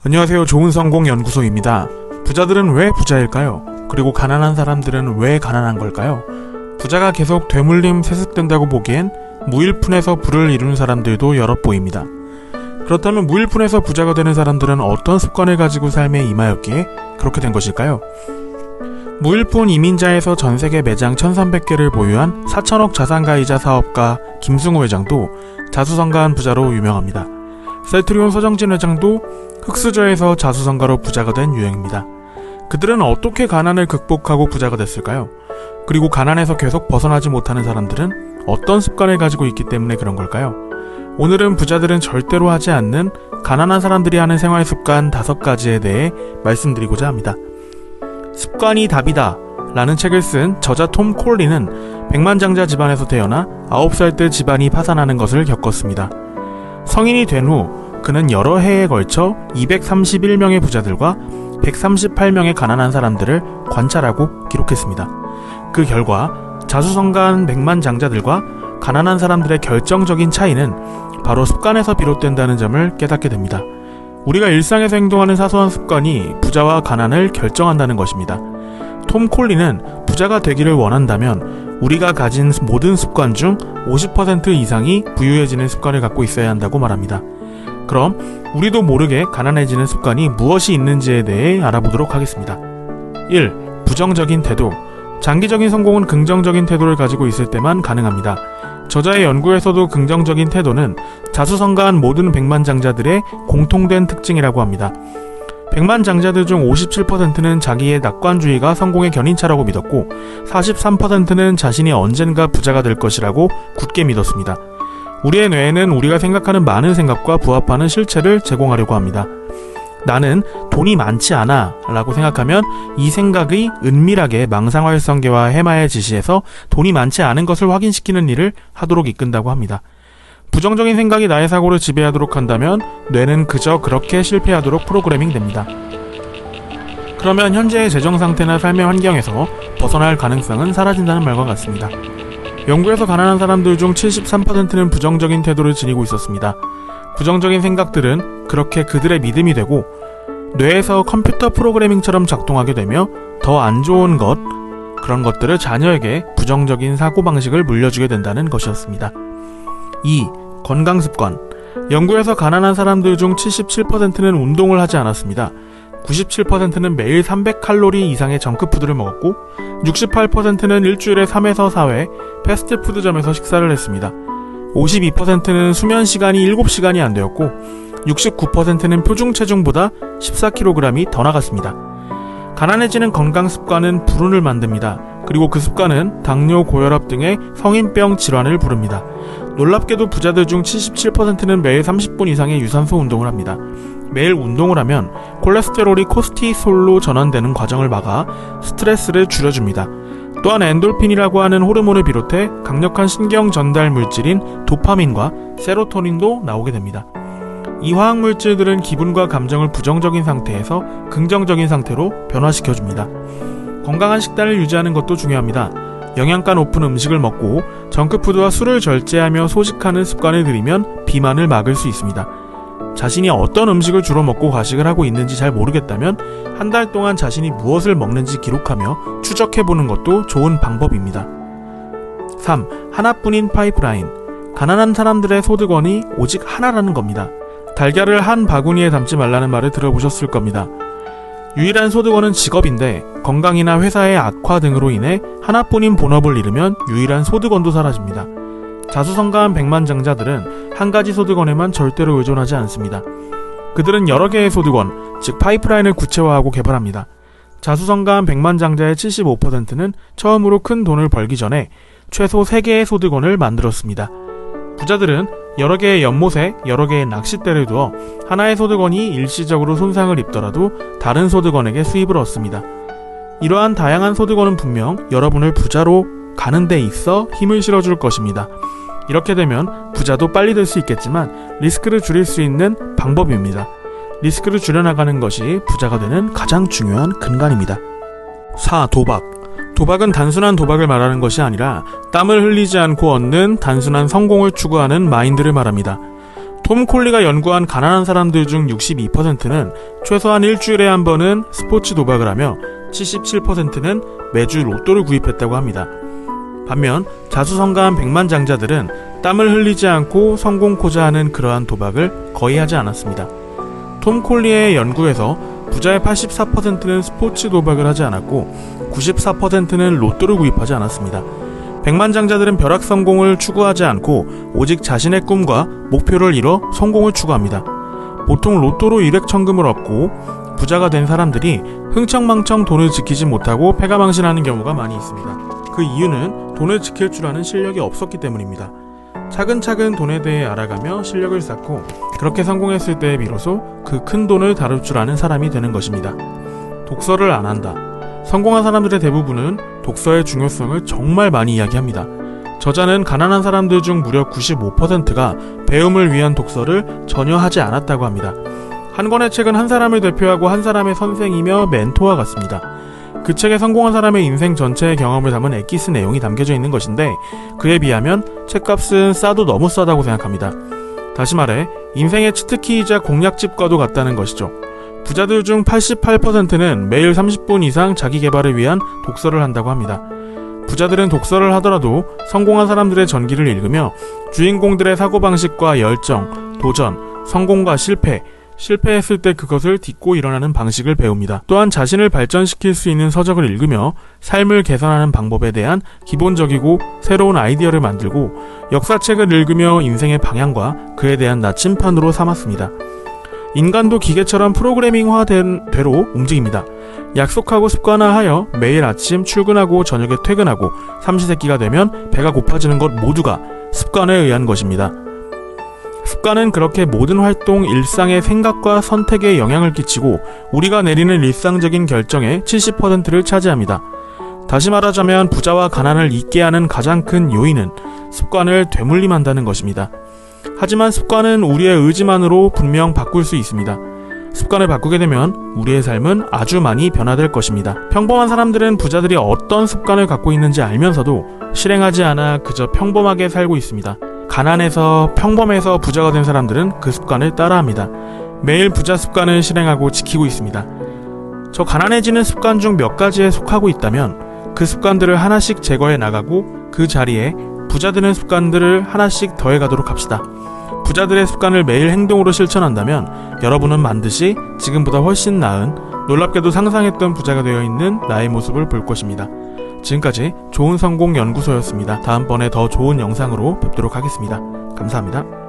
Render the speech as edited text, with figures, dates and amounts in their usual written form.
안녕하세요. 좋은 성공 연구소입니다. 부자들은 왜 부자일까요? 그리고 가난한 사람들은 왜 가난한 걸까요? 부자가 계속 되물림 세습된다고 보기엔 무일푼에서 부를 이루는 사람들도 여럿 보입니다. 그렇다면 무일푼에서 부자가 되는 사람들은 어떤 습관을 가지고 삶에 임하였기에 그렇게 된 것일까요? 무일푼 이민자에서 전세계 매장 1300개를 보유한 4천억 자산가이자 사업가 김승호 회장도 자수성가한 부자로 유명합니다. 셀트리온 서정진 회장도 흑수저에서 자수성가로 부자가 된 유형입니다. 그들은 어떻게 가난을 극복하고 부자가 됐을까요? 그리고 가난에서 계속 벗어나지 못하는 사람들은 어떤 습관을 가지고 있기 때문에 그런 걸까요? 오늘은 부자들은 절대로 하지 않는 가난한 사람들이 하는 생활 습관 5가지에 대해 말씀드리고자 합니다. 습관이 답이다 라는 책을 쓴 저자 톰 콜리는 백만장자 집안에서 태어나 9살 때 집안이 파산하는 것을 겪었습니다. 성인이 된 후 그는 여러 해에 걸쳐 231명의 부자들과 138명의 가난한 사람들을 관찰하고 기록했습니다. 그 결과 자수성가한 백만장자들과 가난한 사람들의 결정적인 차이는 바로 습관에서 비롯된다는 점을 깨닫게 됩니다. 우리가 일상에서 행동하는 사소한 습관이 부자와 가난을 결정한다는 것입니다. 톰 콜리는 부자가 되기를 원한다면 우리가 가진 모든 습관 중 50% 이상이 부유해지는 습관을 갖고 있어야 한다고 말합니다. 그럼 우리도 모르게 가난해지는 습관이 무엇이 있는지에 대해 알아보도록 하겠습니다. 1. 부정적인 태도. 장기적인 성공은 긍정적인 태도를 가지고 있을 때만 가능합니다. 저자의 연구에서도 긍정적인 태도는 자수성가한 모든 백만장자들의 공통된 특징이라고 합니다. 백만장자들 중 57%는 자기의 낙관주의가 성공의 견인차라고 믿었고 43%는 자신이 언젠가 부자가 될 것이라고 굳게 믿었습니다. 우리의 뇌에는 우리가 생각하는 많은 생각과 부합하는 실체를 제공하려고 합니다. 나는 돈이 많지 않아 라고 생각하면 이 생각이 은밀하게 망상활성계와 해마의 지시에서 돈이 많지 않은 것을 확인시키는 일을 하도록 이끈다고 합니다. 부정적인 생각이 나의 사고를 지배하도록 한다면 뇌는 그저 그렇게 실패하도록 프로그래밍 됩니다. 그러면 현재의 재정 상태나 삶의 환경에서 벗어날 가능성은 사라진다는 말과 같습니다. 연구에서 가난한 사람들 중 73%는 부정적인 태도를 지니고 있었습니다. 부정적인 생각들은 그렇게 그들의 믿음이 되고 뇌에서 컴퓨터 프로그래밍처럼 작동하게 되며 더 안 좋은 그런 것들을 자녀에게 부정적인 사고방식을 물려주게 된다는 것이었습니다. 2. 건강습관. 연구에서 가난한 사람들 중 77%는 운동을 하지 않았습니다. 97%는 매일 300칼로리 이상의 정크푸드를 먹었고 68%는 일주일에 3에서 4회 패스트푸드점에서 식사를 했습니다. 52%는 수면 시간이 7시간이 안 되었고 69%는 표준 체중보다 14kg이 더 나갔습니다. 가난해지는 건강습관은 불운을 만듭니다. 그리고 그 습관은 당뇨, 고혈압 등의 성인병 질환을 부릅니다. 놀랍게도 부자들 중 77%는 매일 30분 이상의 유산소 운동을 합니다. 매일 운동을 하면 콜레스테롤이 코르티솔로 전환되는 과정을 막아 스트레스를 줄여줍니다. 또한 엔돌핀이라고 하는 호르몬을 비롯해 강력한 신경 전달 물질인 도파민과 세로토닌도 나오게 됩니다. 이 화학물질들은 기분과 감정을 부정적인 상태에서 긍정적인 상태로 변화시켜줍니다. 건강한 식단을 유지하는 것도 중요합니다. 영양가 높은 음식을 먹고 정크푸드와 술을 절제하며 소식하는 습관을 들이면 비만을 막을 수 있습니다. 자신이 어떤 음식을 주로 먹고 과식을 하고 있는지 잘 모르겠다면 한 달 동안 자신이 무엇을 먹는지 기록하며 추적해보는 것도 좋은 방법입니다. 3. 하나뿐인 파이프라인. 가난한 사람들의 소득원이 오직 하나라는 겁니다. 달걀을 한 바구니에 담지 말라는 말을 들어보셨을 겁니다. 유일한 소득원은 직업인데 건강이나 회사의 악화 등으로 인해 하나뿐인 본업을 잃으면 유일한 소득원도 사라집니다. 자수성가한 백만장자들은 한 가지 소득원에만 절대로 의존하지 않습니다. 그들은 여러 개의 소득원, 즉 파이프라인을 구체화하고 개발합니다. 자수성가한 백만장자의 75%는 처음으로 큰 돈을 벌기 전에 최소 3개의 소득원을 만들었습니다. 부자들은 여러 개의 연못에 여러 개의 낚싯대를 두어 하나의 소득원이 일시적으로 손상을 입더라도 다른 소득원에게 수입을 얻습니다. 이러한 다양한 소득원은 분명 여러분을 부자로 가는 데 있어 힘을 실어줄 것입니다. 이렇게 되면 부자도 빨리 될 수 있겠지만 리스크를 줄일 수 있는 방법입니다. 리스크를 줄여나가는 것이 부자가 되는 가장 중요한 근간입니다. 4. 도박. 도박은 단순한 도박을 말하는 것이 아니라 땀을 흘리지 않고 얻는 단순한 성공을 추구하는 마인드를 말합니다. 톰 콜리가 연구한 가난한 사람들 중 62%는 최소한 일주일에 한 번은 스포츠 도박을 하며 77%는 매주 로또를 구입했다고 합니다. 반면 자수성가한 백만장자들은 땀을 흘리지 않고 성공코자 하는 그러한 도박을 거의 하지 않았습니다. 톰 콜리의 연구에서 부자의 84%는 스포츠 도박을 하지 않았고 94%는 로또를 구입하지 않았습니다. 백만장자들은 벼락 성공을 추구하지 않고 오직 자신의 꿈과 목표를 이뤄 성공을 추구합니다. 보통 로또로 일확천금을 얻고 부자가 된 사람들이 흥청망청 돈을 지키지 못하고 패가망신하는 경우가 많이 있습니다. 그 이유는 돈을 지킬 줄 아는 실력이 없었기 때문입니다. 차근차근 돈에 대해 알아가며 실력을 쌓고 그렇게 성공했을 때 비로소 그 큰 돈을 다룰 줄 아는 사람이 되는 것입니다. 독서를 안 한다. 성공한 사람들의 대부분은 독서의 중요성을 정말 많이 이야기합니다. 저자는 가난한 사람들 중 무려 95%가 배움을 위한 독서를 전혀 하지 않았다고 합니다. 한 권의 책은 한 사람을 대표하고 한 사람의 선생이며 멘토와 같습니다. 그 책에 성공한 사람의 인생 전체의 경험을 담은 엑기스 내용이 담겨져 있는 것인데 그에 비하면 책값은 싸도 너무 싸다고 생각합니다. 다시 말해 인생의 치트키이자 공략집과도 같다는 것이죠. 부자들 중 88%는 매일 30분 이상 자기 개발을 위한 독서를 한다고 합니다. 부자들은 독서를 하더라도 성공한 사람들의 전기를 읽으며 주인공들의 사고방식과 열정, 도전, 성공과 실패했을 때 그것을 딛고 일어나는 방식을 배웁니다. 또한 자신을 발전시킬 수 있는 서적을 읽으며 삶을 개선하는 방법에 대한 기본적이고 새로운 아이디어를 만들고 역사책을 읽으며 인생의 방향과 그에 대한 나침판으로 삼았습니다. 인간도 기계처럼 프로그래밍화된 대로 움직입니다. 약속하고 습관화하여 매일 아침 출근하고 저녁에 퇴근하고 삼시세끼가 되면 배가 고파지는 것 모두가 습관에 의한 것입니다. 습관은 그렇게 모든 활동, 일상의 생각과 선택에 영향을 끼치고 우리가 내리는 일상적인 결정의 70%를 차지합니다. 다시 말하자면 부자와 가난을 잇게 하는 가장 큰 요인은 습관을 되물림한다는 것입니다. 하지만 습관은 우리의 의지만으로 분명 바꿀 수 있습니다. 습관을 바꾸게 되면 우리의 삶은 아주 많이 변화될 것입니다. 평범한 사람들은 부자들이 어떤 습관을 갖고 있는지 알면서도 실행하지 않아 그저 평범하게 살고 있습니다. 가난해서 평범해서 부자가 된 사람들은 그 습관을 따라합니다. 매일 부자 습관을 실행하고 지키고 있습니다. 저 가난해지는 습관 중 몇 가지에 속하고 있다면 그 습관들을 하나씩 제거해 나가고 그 자리에 부자되는 습관들을 하나씩 더해가도록 합시다. 부자들의 습관을 매일 행동으로 실천한다면 여러분은 반드시 지금보다 훨씬 나은, 놀랍게도 상상했던 부자가 되어 있는 나의 모습을 볼 것입니다. 지금까지 좋은 성공 연구소였습니다. 다음번에 더 좋은 영상으로 뵙도록 하겠습니다. 감사합니다.